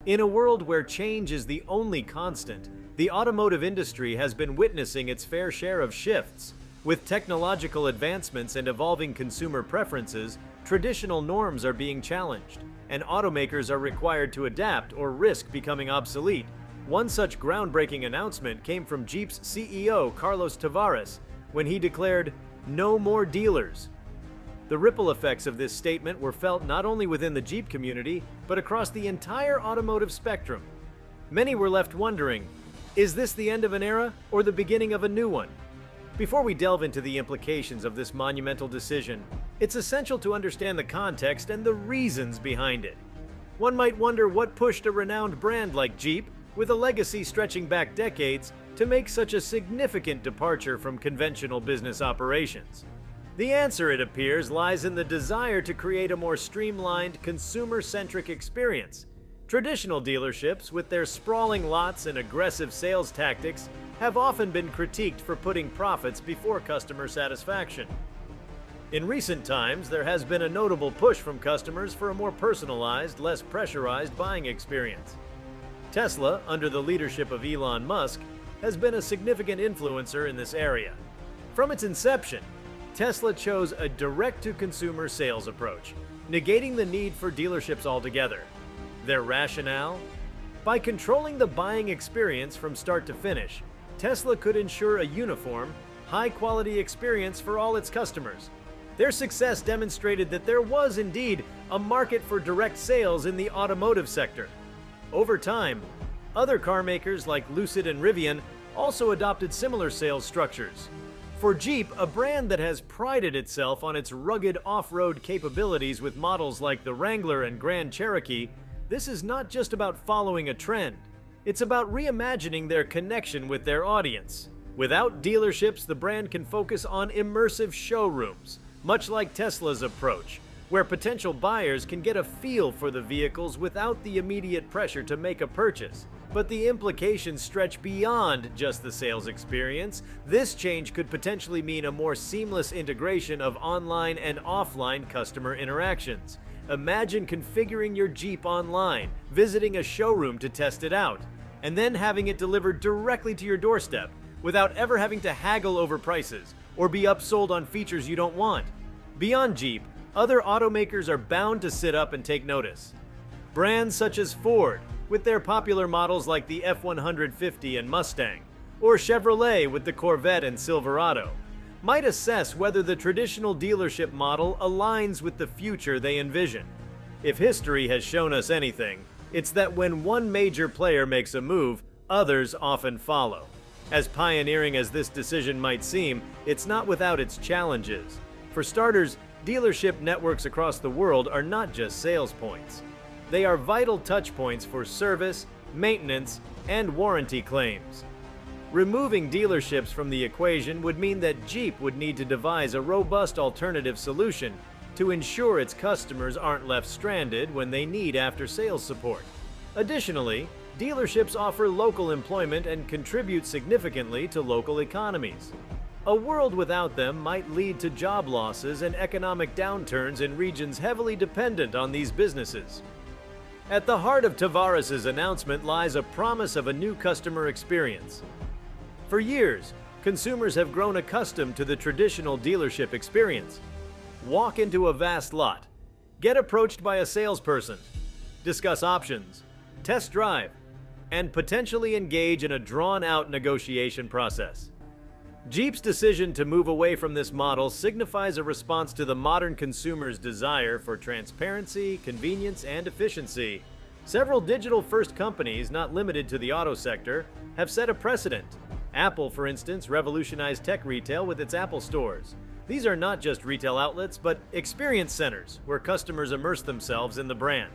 In a world where change is the only constant, the automotive industry has been witnessing its fair share of shifts. With technological advancements and evolving consumer preferences, traditional norms are being challenged, and automakers are required to adapt or risk becoming obsolete. One such groundbreaking announcement came from Jeep's CEO Carlos Tavares when he declared, "No more dealers." The ripple effects of this statement were felt not only within the Jeep community, but across the entire automotive spectrum. Many were left wondering, is this the end of an era or the beginning of a new one? Before we delve into the implications of this monumental decision, it's essential to understand the context and the reasons behind it. One might wonder what pushed a renowned brand like Jeep, with a legacy stretching back decades, to make such a significant departure from conventional business operations. The answer, it appears, lies in the desire to create a more streamlined, consumer-centric experience. Traditional dealerships, with their sprawling lots and aggressive sales tactics, have often been critiqued for putting profits before customer satisfaction. In recent times, there has been a notable push from customers for a more personalized, less pressurized buying experience. Tesla, under the leadership of Elon Musk, has been a significant influencer in this area. From its inception, Tesla chose a direct-to-consumer sales approach, negating the need for dealerships altogether. Their rationale? By controlling the buying experience from start to finish, Tesla could ensure a uniform, high-quality experience for all its customers. Their success demonstrated that there was indeed a market for direct sales in the automotive sector. Over time, other car makers like Lucid and Rivian also adopted similar sales structures. For Jeep, a brand that has prided itself on its rugged off-road capabilities with models like the Wrangler and Grand Cherokee, this is not just about following a trend. It's about reimagining their connection with their audience. Without dealerships, the brand can focus on immersive showrooms, much like Tesla's approach, where potential buyers can get a feel for the vehicles without the immediate pressure to make a purchase. But the implications stretch beyond just the sales experience. This change could potentially mean a more seamless integration of online and offline customer interactions. Imagine configuring your Jeep online, visiting a showroom to test it out, and then having it delivered directly to your doorstep without ever having to haggle over prices or be upsold on features you don't want. Beyond Jeep, other automakers are bound to sit up and take notice. Brands such as Ford, with their popular models like the F-150 and Mustang, or Chevrolet with the Corvette and Silverado, might assess whether the traditional dealership model aligns with the future they envision. If history has shown us anything, it's that when one major player makes a move, others often follow. As pioneering as this decision might seem, it's not without its challenges. For starters, dealership networks across the world are not just sales points. They are vital touchpoints for service, maintenance, and warranty claims. Removing dealerships from the equation would mean that Jeep would need to devise a robust alternative solution to ensure its customers aren't left stranded when they need after-sales support. Additionally, dealerships offer local employment and contribute significantly to local economies. A world without them might lead to job losses and economic downturns in regions heavily dependent on these businesses. At the heart of Tavares' announcement lies a promise of a new customer experience. For years, consumers have grown accustomed to the traditional dealership experience. Walk into a vast lot, get approached by a salesperson, discuss options, test drive, and potentially engage in a drawn-out negotiation process. Jeep's decision to move away from this model signifies a response to the modern consumer's desire for transparency, convenience, and efficiency. Several digital-first companies, not limited to the auto sector, have set a precedent. Apple, for instance, revolutionized tech retail with its Apple stores. These are not just retail outlets, but experience centers where customers immerse themselves in the brand.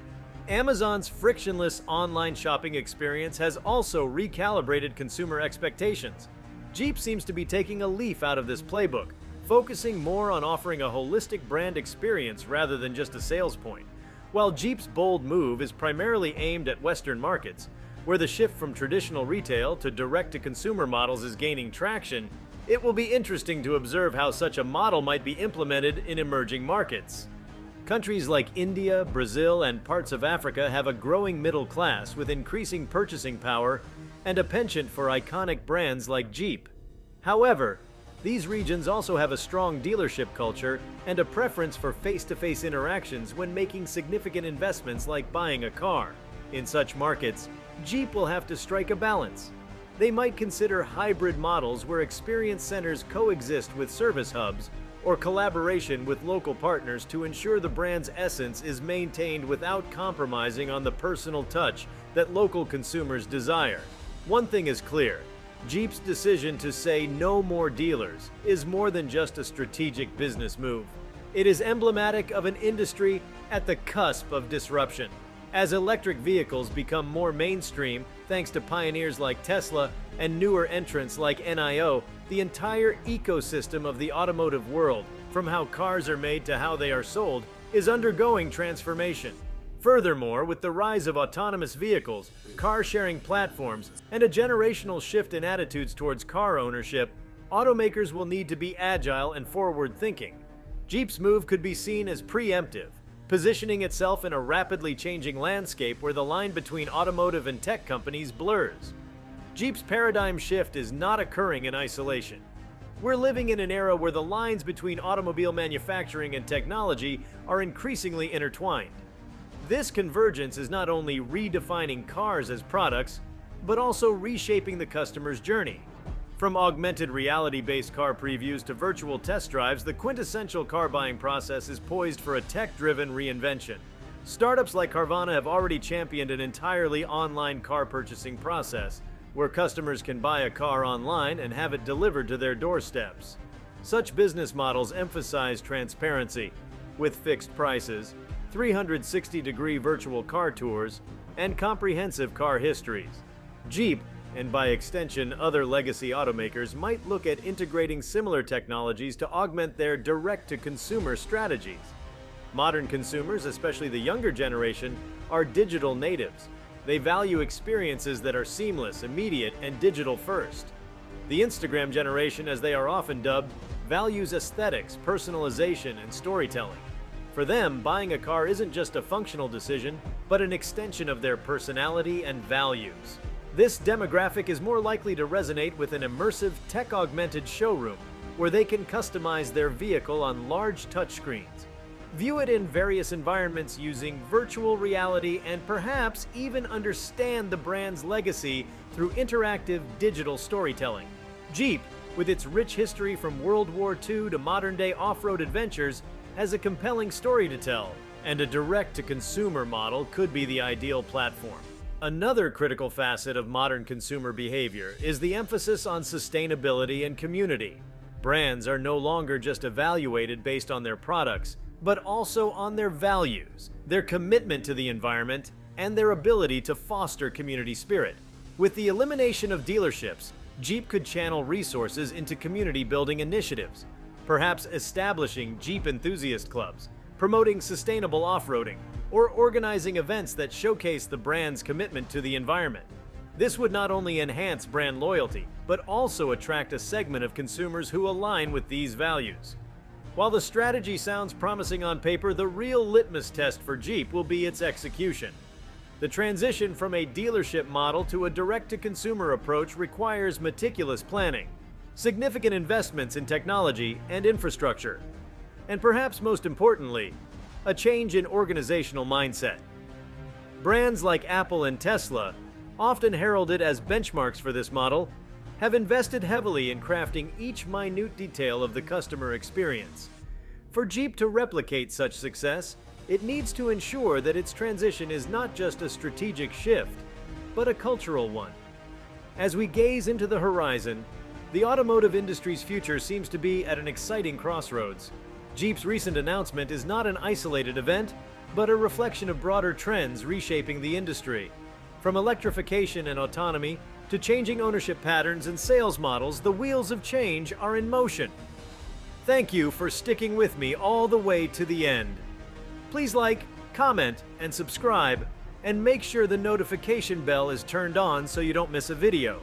Amazon's frictionless online shopping experience has also recalibrated consumer expectations. Jeep seems to be taking a leaf out of this playbook, focusing more on offering a holistic brand experience rather than just a sales point. While Jeep's bold move is primarily aimed at Western markets, where the shift from traditional retail to direct-to-consumer models is gaining traction, it will be interesting to observe how such a model might be implemented in emerging markets. Countries like India, Brazil, and parts of Africa have a growing middle class with increasing purchasing power and a penchant for iconic brands like Jeep. However, these regions also have a strong dealership culture and a preference for face-to-face interactions when making significant investments like buying a car. In such markets, Jeep will have to strike a balance. They might consider hybrid models where experience centers coexist with service hubs, or collaboration with local partners to ensure the brand's essence is maintained without compromising on the personal touch that local consumers desire. One thing is clear: Jeep's decision to say no more dealers is more than just a strategic business move. It is emblematic of an industry at the cusp of disruption. As electric vehicles become more mainstream, thanks to pioneers like Tesla and newer entrants like NIO, the entire ecosystem of the automotive world, from how cars are made to how they are sold, is undergoing transformation. Furthermore, with the rise of autonomous vehicles, car-sharing platforms, and a generational shift in attitudes towards car ownership, automakers will need to be agile and forward-thinking. Jeep's move could be seen as preemptive, positioning itself in a rapidly changing landscape where the line between automotive and tech companies blurs. Jeep's paradigm shift is not occurring in isolation. We're living in an era where the lines between automobile manufacturing and technology are increasingly intertwined. This convergence is not only redefining cars as products, but also reshaping the customer's journey. From augmented reality-based car previews to virtual test drives, the quintessential car buying process is poised for a tech-driven reinvention. Startups like Carvana have already championed an entirely online car purchasing process, where customers can buy a car online and have it delivered to their doorsteps. Such business models emphasize transparency, with fixed prices, 360-degree virtual car tours, and comprehensive car histories. Jeep, and by extension other legacy automakers, might look at integrating similar technologies to augment their direct-to-consumer strategies. Modern consumers, especially the younger generation, are digital natives. They value experiences that are seamless, immediate, and digital first. The Instagram generation, as they are often dubbed, values aesthetics, personalization, and storytelling. For them, buying a car isn't just a functional decision, but an extension of their personality and values. This demographic is more likely to resonate with an immersive, tech-augmented showroom, where they can customize their vehicle on large touchscreens, view it in various environments using virtual reality, and perhaps even understand the brand's legacy through interactive digital storytelling. Jeep, with its rich history from World War II to modern-day off-road adventures, has a compelling story to tell, and a direct-to-consumer model could be the ideal platform. Another critical facet of modern consumer behavior is the emphasis on sustainability and community. Brands are no longer just evaluated based on their products, but also on their values, their commitment to the environment, and their ability to foster community spirit. With the elimination of dealerships, Jeep could channel resources into community-building initiatives, perhaps establishing Jeep enthusiast clubs, promoting sustainable off-roading, or organizing events that showcase the brand's commitment to the environment. This would not only enhance brand loyalty, but also attract a segment of consumers who align with these values. While the strategy sounds promising on paper, the real litmus test for Jeep will be its execution. The transition from a dealership model to a direct-to-consumer approach requires meticulous planning, significant investments in technology and infrastructure, and perhaps most importantly, a change in organizational mindset. Brands like Apple and Tesla, often heralded as benchmarks for this model, have invested heavily in crafting each minute detail of the customer experience. For Jeep to replicate such success, it needs to ensure that its transition is not just a strategic shift, but a cultural one. As we gaze into the horizon, the automotive industry's future seems to be at an exciting crossroads. Jeep's recent announcement is not an isolated event, but a reflection of broader trends reshaping the industry. From electrification and autonomy to changing ownership patterns and sales models, the wheels of change are in motion. Thank you for sticking with me all the way to the end. Please like, comment, and subscribe, and make sure the notification bell is turned on so you don't miss a video.